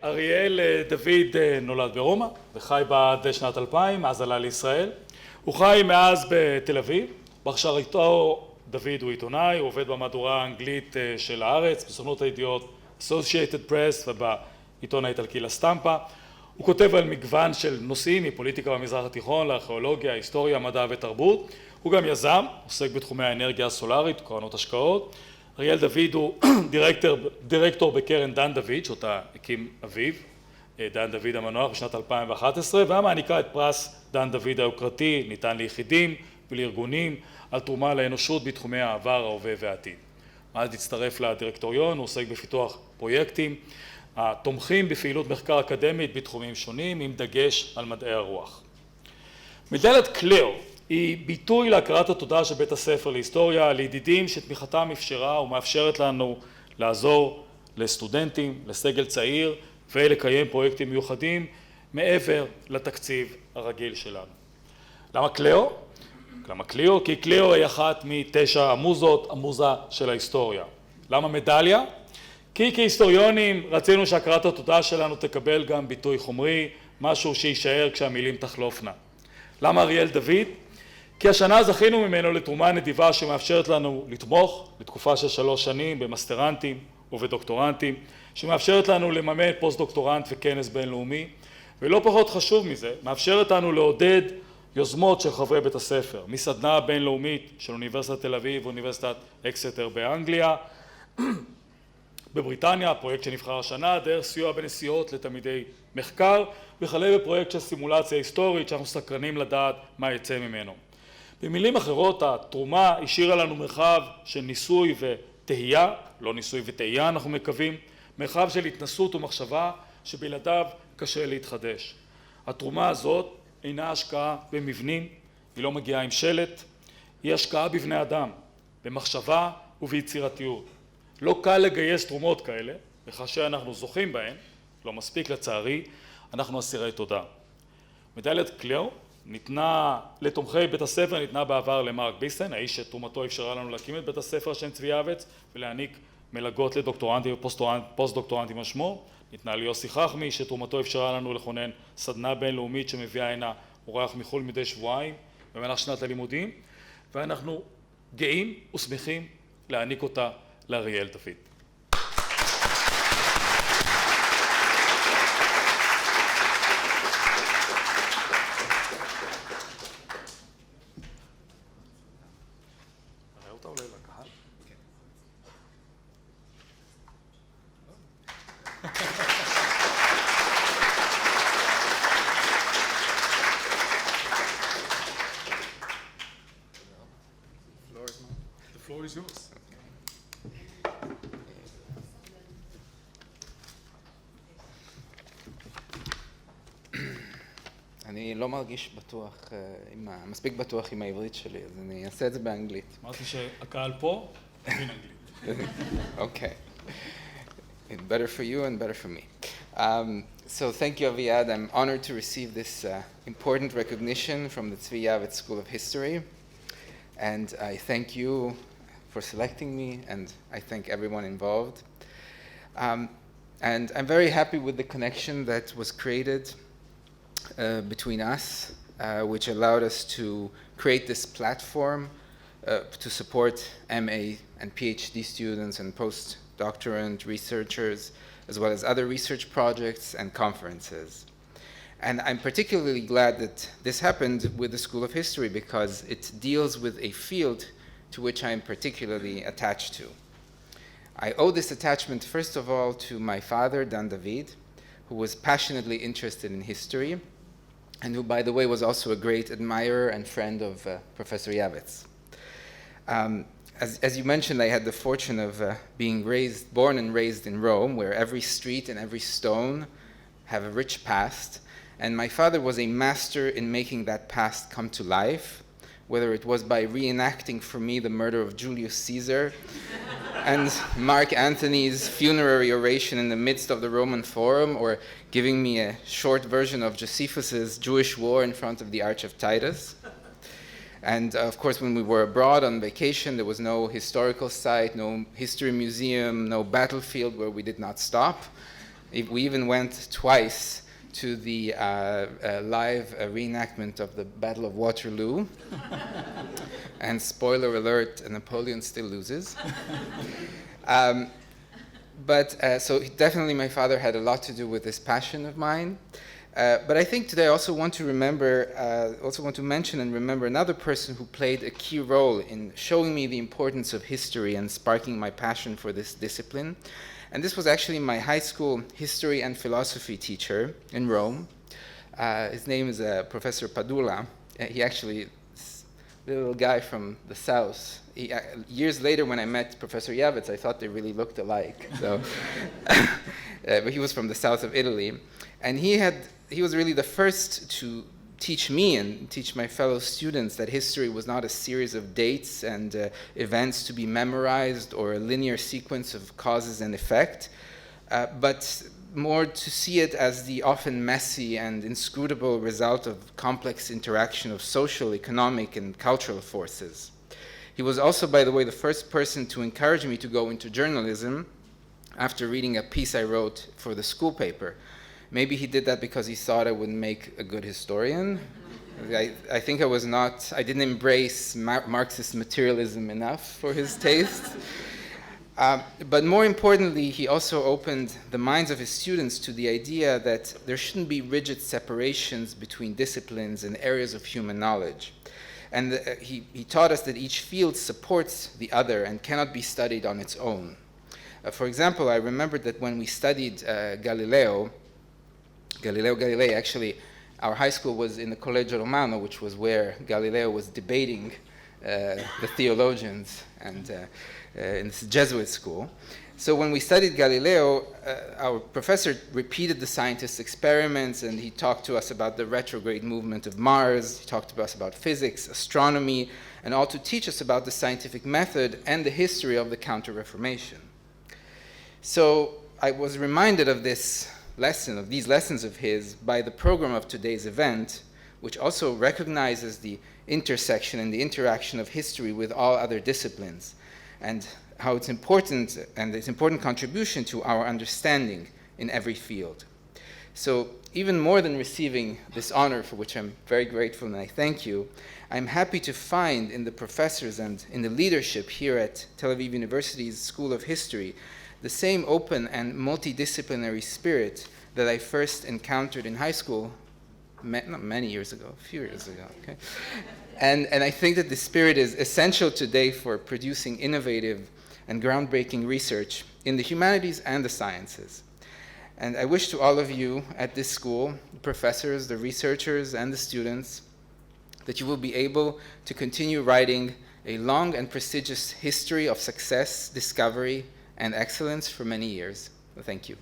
אריאל דוד נולד ברומא וחי בה עד שנת 2000, אז עלה לישראל. הוא חי מאז בתל אביב. בהכשרתו דוד הוא עיתונאי, הוא עובד במהדורה האנגלית של הארץ, בסוכנות הידיעות Associated Press ובעיתון האיטלקי לה סטמפה. הוא כותב על מגוון של נושאים מפוליטיקה במזרח התיכון, לארכיאולוגיה, היסטוריה, מדע ותרבות. הוא גם יזם, עוסק בתחומי האנרגיה הסולארית, קרנות השקעות. אריאל דוד הוא דירקטור בקרן דן דוד, שאותה הקים אביו, דן דוד המנוח, בשנת 2011, והמעניקה את פרס דן דוד היוקרתי, ניתן ליחידים ולארגונים, על תרומה לאנושות בתחומי העבר, ההווה והעתיד. אז הצטרף לדירקטוריון, הוא עוסק בפיתוח פרויקטים, התומכים בפעילות מחקר אקדמית בתחומים שונים, עם דגש על מדעי הרוח. מדלית קליאו היא ביטוי להכרת התודה של בית הספר להיסטוריה, לידידים שתמיכתם אפשרה ומאפשרת לנו לעזור לסטודנטים, לסגל צעיר, ולקיים פרויקטים מיוחדים מעבר לתקציב הרגיל שלנו. למה קליאו? למה קליאו? כי קליאו היא אחת מ9 המוזות, המוזה של ההיסטוריה. למה מדליה? כי כהיסטוריונים רצינו שהכרת התודה שלנו תקבל גם ביטוי חומרי, משהו שישאר כשהמילים תחלופנה. למה אריאל דוד? כי השנה זכינו ממנו לתרומה נדיבה שמאפשרת לנו לתמוך לתקופה של 3 שנים במסטרנטים ובדוקטורנטים, שמאפשרת לנו לממן פוסט דוקטורנט וכנס בינלאומי, ולא פחות חשוב מזה, מאפשרת לנו לעודד יוזמות של חברי בית הספר, מסדנה בינלאומית של אוניברסיטת תל אביב ואוניברסיטת אקסטר באנגליה, בבריטניה, פרויקט שנבחר השנה, דרך סיוע בנסיעות לתלמידי מחקר, וכלה בפרויקט של סימולציה היסטורית שאנחנו סקרנים לדעת מה יצא ממנו. במילים אחרות, התרומה השאירה לנו מרחב של ניסוי ותהייה, לא ניסוי ותהייה אנחנו מקווים, מרחב של התנסות ומחשבה שבלעדיו קשה להתחדש. התרומה הזאת אינה השקעה במבנים, היא לא מגיעה עם שלט, היא השקעה בבני אדם, במחשבה וביצירתיות. לא קל לגייס תרומות כאלה, וכאשר אנחנו זוכים בהן, לא מספיק לצערי, אנחנו אסירי תודה. מדליית קליאו ניתנה לתומכי בית הספר, ניתנה בעבר למרק ביסן, האיש שתרומתו אפשרה לנו להקים את בית הספר שם צבי יעבץ, ולהעניק מלגות לדוקטורנטים ופוסט דוקטורנטים משמו. ניתנה ליוסי חכמי שתרומתו אפשרה לנו לכונן סדנה בינלאומית שמביאה הנה אורח מחול מדי שבועיים במהלך שנת הלימודים, ואנחנו גאים ושמחים להעניק אותה לאריאל דוד. אני לא מרגיש בטוח, מספיק בטוח עם העברית שלי, אז אני אעשה את זה באנגלית. אמרתי שהקהל פה, תבין אנגלית. Okay. Better for you and better for me. So thank you, Aviad. I'm honored to receive this important recognition from the Tzvi Yavets School of History. And I thank you for selecting me, and I thank everyone involved. And I'm very happy with the connection that was created between us, which allowed us to create this platform to support MA and PhD students and postdoctorate researchers, as well as other research projects and conferences. And I'm particularly glad that this happened with the School of History because it deals with a field to which I am particularly attached to. I owe this attachment, first of all, to my father, Dan David, who was passionately interested in history, and who, by the way, was also a great admirer and friend of Professor Yavets. As you mentioned, I had the fortune of being born and raised in Rome, where every street and every stone have a rich past, and my father was a master in making that past come to life, whether it was by reenacting for me the murder of Julius Caesar and Mark Antony's funerary oration in the midst of the Roman Forum, or giving me a short version of Josephus's Jewish war in front of the Arch of Titus. And of course, when we were abroad on vacation, there was no historical site, no history museum, no battlefield where we did not stop. We even went twice to the live reenactment of the Battle of Waterloo. And spoiler alert, Napoleon still loses. So definitely my father had a lot to do with this passion of mine. But I think today I also want to mention and remember another person who played a key role in showing me the importance of history and sparking my passion for this discipline. And this was actually my high school history and philosophy teacher in Rome. His name is Professor Padula. He actually is a little guy from the south. Years later, when I met Professor Yavets, I thought they really looked alike. So, but he was from the south of Italy, and he was really the first to teach me and teach my fellow students that history was not a series of dates and events to be memorized or a linear sequence of causes and effect, but more to see it as the often messy and inscrutable result of complex interaction of social, economic, and cultural forces. He was also, by the way, the first person to encourage me to go into journalism after reading a piece I wrote for the school paper. Maybe he did that because he thought I would make a good historian. I think I didn't embrace Marxist materialism enough for his taste. But more importantly, he also opened the minds of his students to the idea that there shouldn't be rigid separations between disciplines and areas of human knowledge. And he taught us that each field supports the other and cannot be studied on its own. For example, I remembered that when we studied Galilei, actually, our high school was in the Collegio Romano, which was where Galileo was debating the theologians and in this Jesuit school. So when we studied Galileo, our professor repeated the scientist's experiments, and he talked to us about the retrograde movement of Mars. He talked to us about physics, astronomy, and all to teach us about the scientific method and the history of the Counter-Reformation. So I was reminded of these lessons of his by the program of today's event, which also recognizes the intersection and the interaction of history with all other disciplines, and how it's important, and its important contribution to our understanding in every field. So even more than receiving this honor, for which I'm very grateful and I thank you, I'm happy to find in the professors and in the leadership here at Tel Aviv University's School of History the same open and multidisciplinary spirit that I first encountered in high school not many years ago, a few years ago. Okay? And I think that this spirit is essential today for producing innovative and groundbreaking research in the humanities and the sciences. And I wish to all of you at this school, the professors, the researchers, and the students, that you will be able to continue writing a long and prestigious history of success, discovery, and excellence for many years. Thank you.